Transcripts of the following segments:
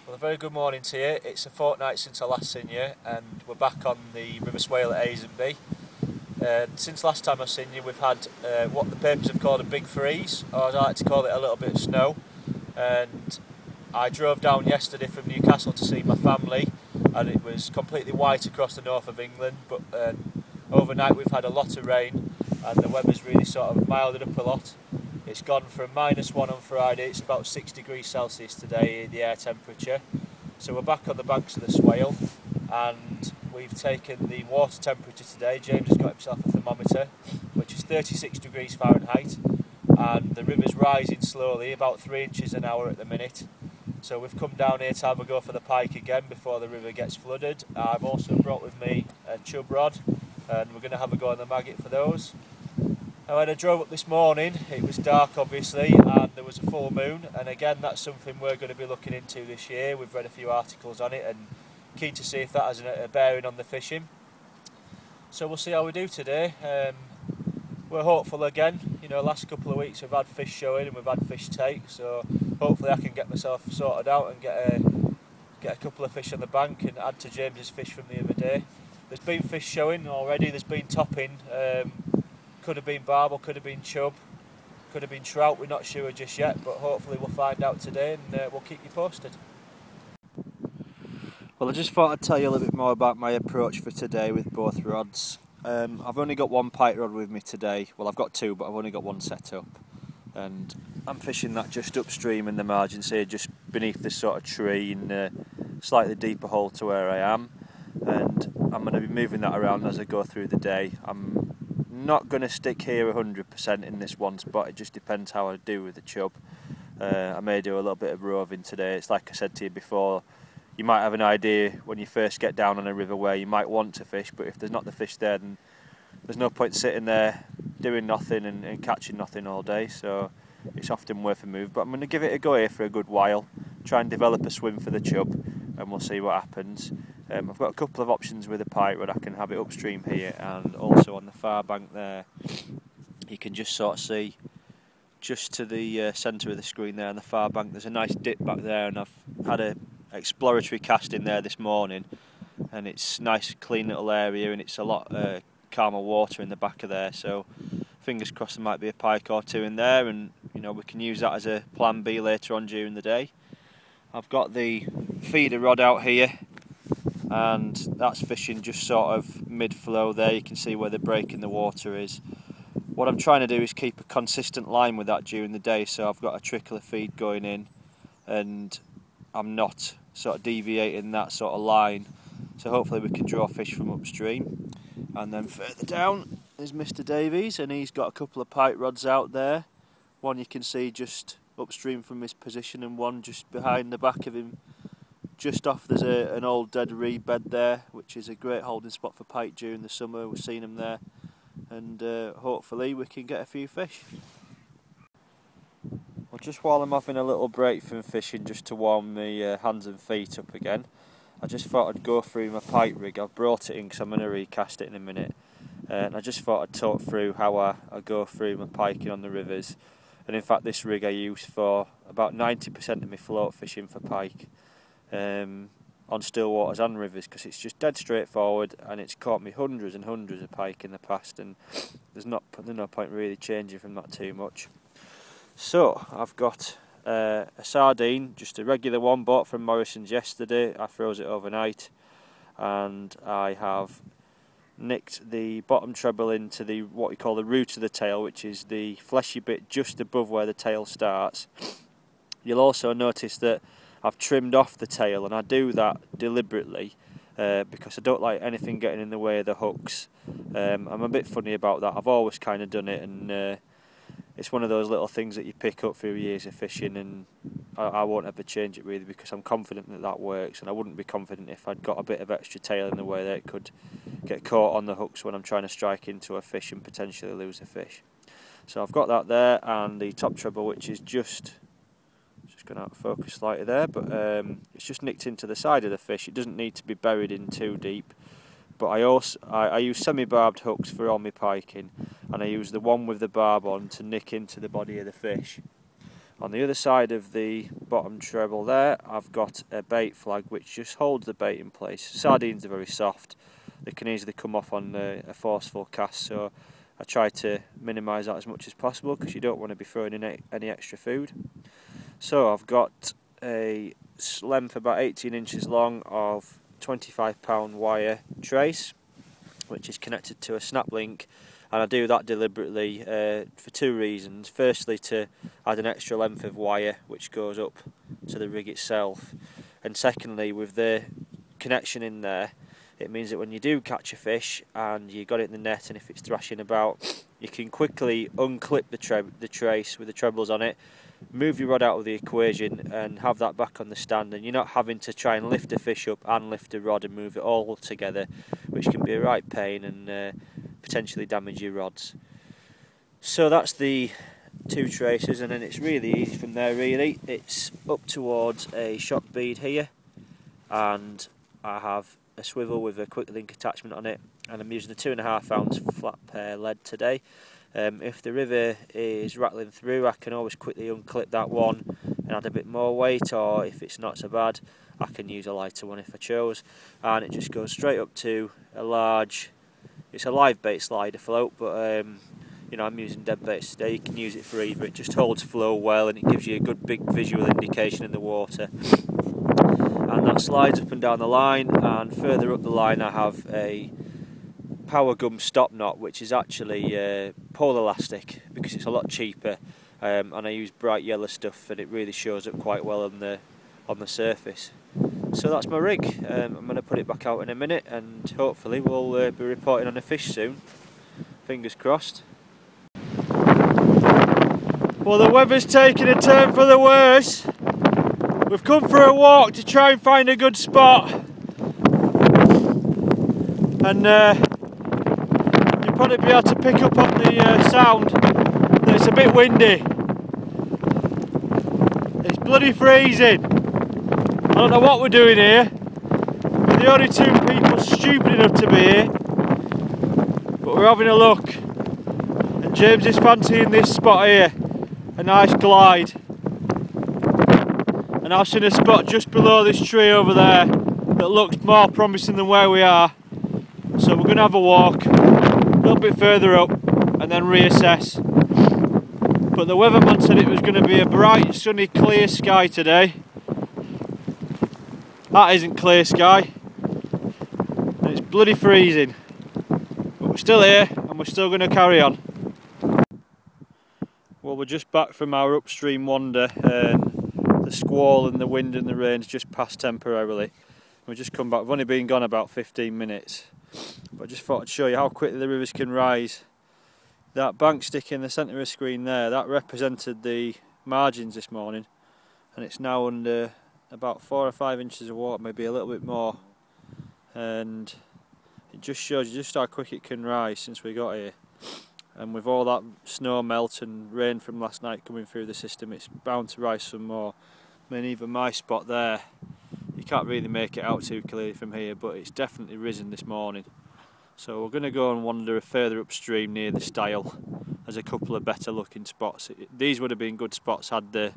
Well, a very good morning to you. It's a fortnight since I last seen you, and we're back on the River Swale at Asenby. Since last time I've seen you, we've had what the papers have called a big freeze, or as I like to call it, a little bit of snow. And I drove down yesterday from Newcastle to see my family, and it was completely white across the north of England. But overnight we've had a lot of rain, and the weather's really sort of milded up a lot. It's gone from -1 on Friday, it's about 6 degrees Celsius today, the air temperature. So we're back on the banks of the Swale, and we've taken the water temperature today. James has got himself a thermometer, which is 36 degrees Fahrenheit, and the river's rising slowly, about 3 inches an hour at the minute. So we've come down here to have a go for the pike again before the river gets flooded. I've also brought with me a chub rod, and we're going to have a go on the maggot for those. Now, when I drove up this morning, it was dark obviously, and there was a full moon, and again that's something we're going to be looking into this year. We've read a few articles on it and keen to see if that has a bearing on the fishing. So we'll see how we do today. We're hopeful again. You know, last couple of weeks we've had fish showing and we've had fish take, so hopefully I can get myself sorted out and get a couple of fish on the bank and add to James's fish from the other day. There's been fish showing already, there's been topping. Could have been barbel, could have been chub, could have been trout, we're not sure just yet, but hopefully we'll find out today, and we'll keep you posted. Well, I just thought I'd tell you a little bit more about my approach for today with both rods. I've only got one pike rod with me today. Well, I've got two, but I've only got one set up, and I'm fishing that just upstream in the margins here, just beneath this sort of tree in a slightly deeper hole to where I am, and I'm going to be moving that around as I go through the day. I'm not going to stick here 100% in this one spot. It just depends how I do with the chub. I may do a little bit of roving today. It's like I said to you before, you might have an idea when you first get down on a river where you might want to fish, but if there's not the fish there, then there's no point sitting there doing nothing and catching nothing all day, so it's often worth a move. But I'm going to give it a go here for a good while, try and develop a swim for the chub, and we'll see what happens. I've got a couple of options with a pike rod. I can have it upstream here, and also on the far bank there you can just sort of see just to the centre of the screen there on the far bank there's a nice dip back there, and I've had a exploratory cast in there this morning, and it's nice clean little area, and it's a lot calmer water in the back of there, so fingers crossed there might be a pike or two in there, and you know, we can use that as a plan B later on during the day. I've got the feeder rod out here, and that's fishing just sort of mid-flow there. You can see where the break in the water is. What I'm trying to do is keep a consistent line with that during the day, so I've got a trickle of feed going in and I'm not sort of deviating that sort of line, so hopefully we can draw fish from upstream. And then further down is Mr. Davies, and he's got a couple of pike rods out there. One you can see just upstream from his position, and one just behind the back of him. Just off there's an old dead reed bed there, which is a great holding spot for pike during the summer. We've seen them there, and hopefully we can get a few fish. Well, just while I'm having a little break from fishing, just to warm my hands and feet up again, I just thought I'd go through my pike rig. I've brought it in because I'm going to recast it in a minute, and I just thought I'd talk through how I go through my piking on the rivers. And in fact, this rig I use for about 90% of my float fishing for pike. On still waters and rivers, because it's just dead straightforward, and it's caught me hundreds and hundreds of pike in the past, and there's no point really changing from that too much. So I've got a sardine, just a regular one bought from Morrison's yesterday. I froze it overnight, and I have nicked the bottom treble into the what we call the root of the tail, which is the fleshy bit just above where the tail starts. You'll also notice that I've trimmed off the tail, and I do that deliberately because I don't like anything getting in the way of the hooks. I'm a bit funny about that. I've always kind of done it, and it's one of those little things that you pick up through years of fishing, and I won't ever change it really, because I'm confident that that works, and I wouldn't be confident if I'd got a bit of extra tail in the way that it could get caught on the hooks when I'm trying to strike into a fish and potentially lose a fish. So I've got that there, and the top treble, which is just going out of focus slightly there, but it's just nicked into the side of the fish. It doesn't need to be buried in too deep, but I use semi-barbed hooks for all my piking, and I use the one with the barb on to nick into the body of the fish. On the other side of the bottom treble there, I've got a bait flag which just holds the bait in place. Sardines are very soft, they can easily come off on a forceful cast, so I try to minimise that as much as possible because you don't want to be throwing in any extra food. So I've got a length about 18 inches long of 25-pound wire trace, which is connected to a snap link, and I do that deliberately for two reasons. Firstly, to add an extra length of wire which goes up to the rig itself, and secondly, with the connection in there, it means that when you do catch a fish and you got it in the net and if it's thrashing about, you can quickly unclip the trace with the trebles on it, move your rod out of the equation and have that back on the stand, and you're not having to try and lift a fish up and lift a rod and move it all together, which can be a right pain and potentially damage your rods. So that's the two traces, and then it's really easy from there really. It's up towards a shock bead here, and I have a swivel with a quick link attachment on it, and I'm using a 2.5 ounce flat pair lead today. If the river is rattling through, I can always quickly unclip that one and add a bit more weight, or if it's not so bad, I can use a lighter one if I chose, and it just goes straight up to a large, it's a live bait slider float, but you know, I'm using dead baits today. You can use it for either. It just holds flow well and it gives you a good big visual indication in the water, and that slides up and down the line, and further up the line I have a power gum stop knot, which is actually pole elastic because it's a lot cheaper, and I use bright yellow stuff and it really shows up quite well on the surface. So that's my rig. I'm going to put it back out in a minute and hopefully we'll be reporting on a fish soon. Fingers crossed. Well, the weather's taking a turn for the worse. We've come for a walk to try and find a good spot, and you'll probably be able to pick up on the sound that it's a bit windy. It's bloody freezing. I don't know what we're doing here. We're the only two people stupid enough to be here, but we're having a look, and James is fancying this spot here, a nice glide. And I've seen a spot just below this tree over there that looks more promising than where we are. So we're going to have a walk a little bit further up and then reassess. But the weatherman said it was going to be a bright, sunny, clear sky today. That isn't clear sky. And it's bloody freezing. But we're still here and we're still going to carry on. Well, we're just back from our upstream wander. The squall and the wind and the rain's just passed temporarily. We've just come back. We've only been gone about 15 minutes. But I just thought I'd show you how quickly the rivers can rise. That bank stick in the centre of the screen there, that represented the margins this morning. And it's now under about 4 or 5 inches of water, maybe a little bit more. And it just shows you just how quick it can rise since we got here. And with all that snow melt and rain from last night coming through the system, it's bound to rise some more. I mean, even my spot there, you can't really make it out too clearly from here, but it's definitely risen this morning. So we're going to go and wander further upstream near the stile. There's a couple of better looking spots. These would have been good spots had the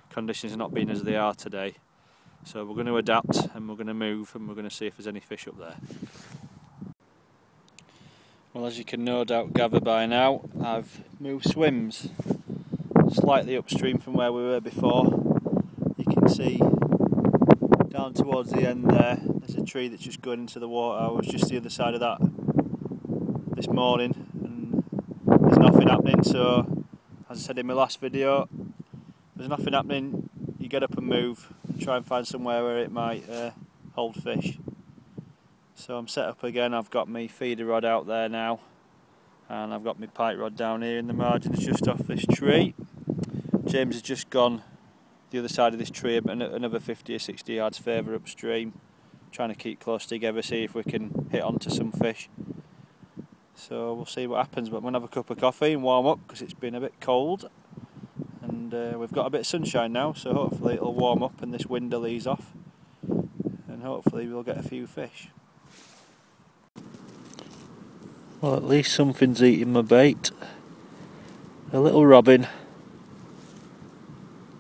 conditions not been as they are today. So we're going to adapt and we're going to move and we're going to see if there's any fish up there. Well, as you can no doubt gather by now, I've moved swims slightly upstream from where we were before. You can see down towards the end there, there's a tree that's just going into the water. I was just the other side of that this morning and there's nothing happening, so as I said in my last video, there's nothing happening, you get up and move and try and find somewhere where it might hold fish. So I'm set up again. I've got my feeder rod out there now and I've got my pike rod down here in the margins just off this tree. James has just gone the other side of this tree another 50 or 60 yards further upstream, trying to keep close together, see if we can hit onto some fish. So we'll see what happens, but I'm going to have a cup of coffee and warm up because it's been a bit cold, and we've got a bit of sunshine now, so hopefully it'll warm up and this wind will ease off and hopefully we'll get a few fish. Well, at least something's eating my bait. A little robin.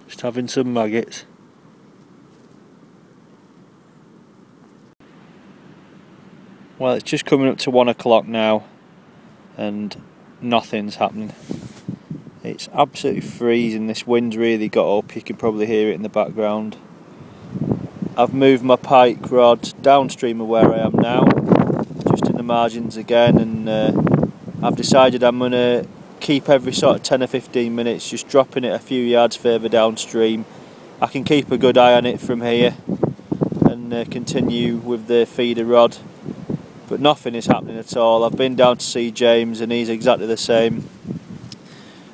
Just having some maggots. Well, it's just coming up to 1 o'clock now and nothing's happening. It's absolutely freezing. This wind's really got up, you can probably hear it in the background. I've moved my pike rod downstream of where I am now, just in the margins again, and I've decided I'm going to keep every sort of 10 or 15 minutes just dropping it a few yards further downstream. I can keep a good eye on it from here and continue with the feeder rod, but nothing is happening at all. I've been down to see James and he's exactly the same.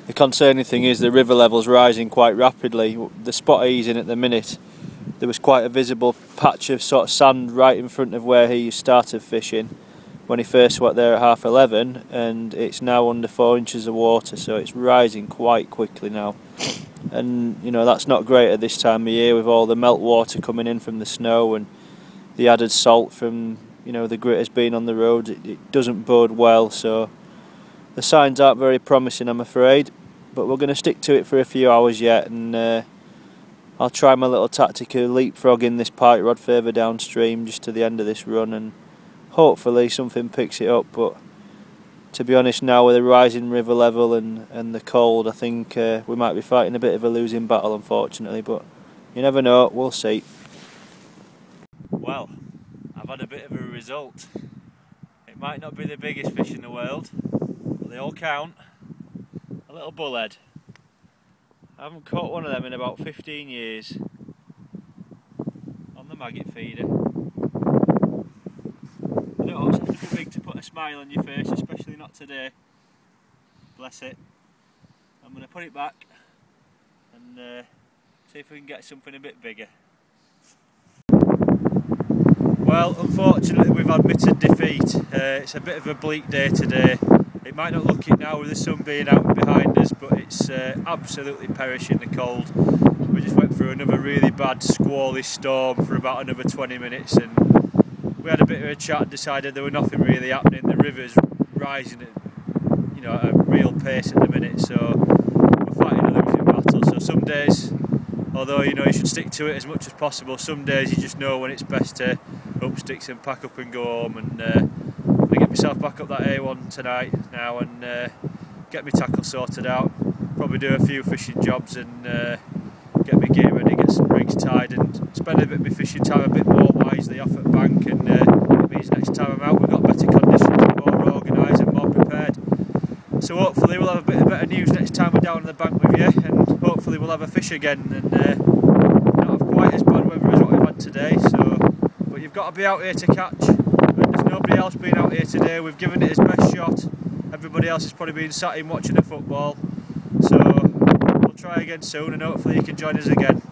The concerning thing is the river level's rising quite rapidly. The spot he's in at the minute, there was quite a visible patch of sort of sand right in front of where he started fishing when he first went there at 11:30, and it's now under 4 inches of water, so it's rising quite quickly now. And you know, that's not great at this time of year with all the meltwater coming in from the snow and the added salt from, you know, the grit has been on the road. It doesn't bode well, so the signs aren't very promising, I'm afraid, but we're going to stick to it for a few hours yet, and I'll try my little tactic of leapfrogging this pike rod further downstream just to the end of this run, and hopefully something picks it up. But to be honest, now with the rising river level and the cold, I think we might be fighting a bit of a losing battle, unfortunately, but you never know, we'll see. Well, I've had a bit of a result. It might not be the biggest fish in the world, but they all count. A little bullhead. I haven't caught one of them in about 15 years on the maggot feeder. You don't always have to be big to put a smile on your face, especially not today. Bless it. I'm going to put it back and see if we can get something a bit bigger. Well, unfortunately we've admitted defeat. It's a bit of a bleak day today. It might not look it now with the sun being out behind us, but it's absolutely perishing the cold. We just went through another really bad squally storm for about another 20 minutes, and we had a bit of a chat and decided there was nothing really happening. The river's rising at, you know, at a real pace at the minute, so we're fighting a losing battle. So some days, although you know you should stick to it as much as possible, some days you just know when it's best to up sticks and pack up and go home, and I get myself back up that A1 tonight now and get my tackle sorted out, probably do a few fishing jobs and get my gear ready, get some rigs tied and spend a bit of my fishing time a bit more wisely off at bank, and it means next time I'm out we've got better conditions and more organised and more prepared. So hopefully we'll have a bit of better news next time we're down on the bank with you, and hopefully we'll have a fish again and not have quite as bad weather as what we've had today. So, but you've got to be out here to catch. There's nobody else been out here today. We've given it his best shot. Everybody else has probably been sat in watching the football. So we'll try again soon and hopefully you can join us again.